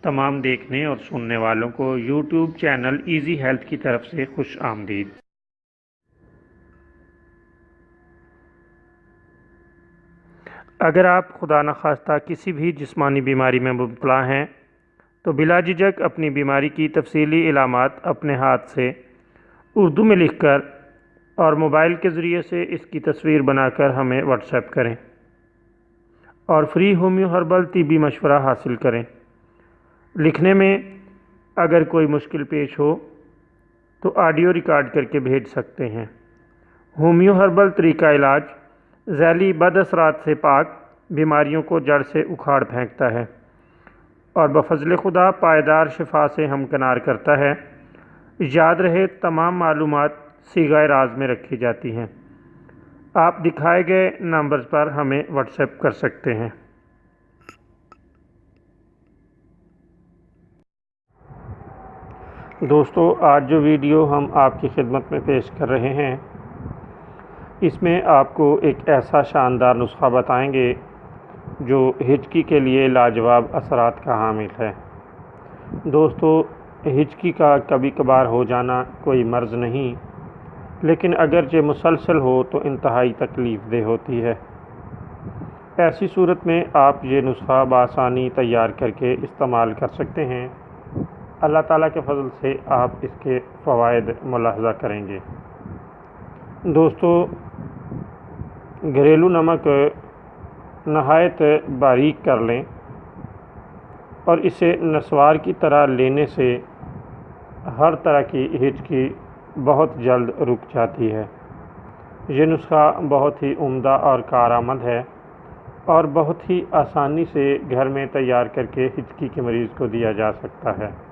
تمام دیکھنے اور سننے والوں کو یوٹیوب چینل ایزی ہیلتھ کی طرف سے خوش آمدید۔ اگر آپ خدا نخواستہ کسی بھی جسمانی بیماری میں مبتلا ہیں تو بلا جھجک اپنی بیماری کی تفصیلی علامات اپنے ہاتھ سے اردو میں لکھ کر اور موبائل کے ذریعے سے اس کی تصویر بنا کر ہمیں واٹس ایپ کریں اور فری ہومیو ہربل طبی مشورہ حاصل کریں۔ لکھنے میں اگر کوئی مشکل پیش ہو تو آڈیو ریکارڈ کر کے بھیج سکتے ہیں۔ ہومیو ہربل طریقہ علاج ذیلی بد اثرات سے پاک، بیماریوں کو جڑ سے اکھاڑ پھینکتا ہے اور بفضل خدا پائیدار شفا سے ہمکنار کرتا ہے۔ یاد رہے تمام معلومات صیغہ راز میں رکھی جاتی ہیں۔ آپ دکھائے گئے نمبرز پر ہمیں واٹس ایپ کر سکتے ہیں۔ دوستو، آج جو ویڈیو ہم آپ کی خدمت میں پیش کر رہے ہیں اس میں آپ کو ایک ایسا شاندار نسخہ بتائیں گے جو ہچکی کے لیے لاجواب اثرات کا حامل ہے۔ دوستو، ہچکی کا کبھی کبھار ہو جانا کوئی مرض نہیں، لیکن اگرچہ مسلسل ہو تو انتہائی تکلیف دہ ہوتی ہے۔ ایسی صورت میں آپ یہ نسخہ بآسانی تیار کر کے استعمال کر سکتے ہیں۔ اللہ تعالیٰ کے فضل سے آپ اس کے فوائد ملاحظہ کریں گے۔ دوستو، گھریلو نمک نہایت باریک کر لیں اور اسے نسوار کی طرح لینے سے ہر طرح کی ہچکی بہت جلد رک جاتی ہے۔ یہ نسخہ بہت ہی عمدہ اور کارآمد ہے اور بہت ہی آسانی سے گھر میں تیار کر کے ہچکی کے مریض کو دیا جا سکتا ہے۔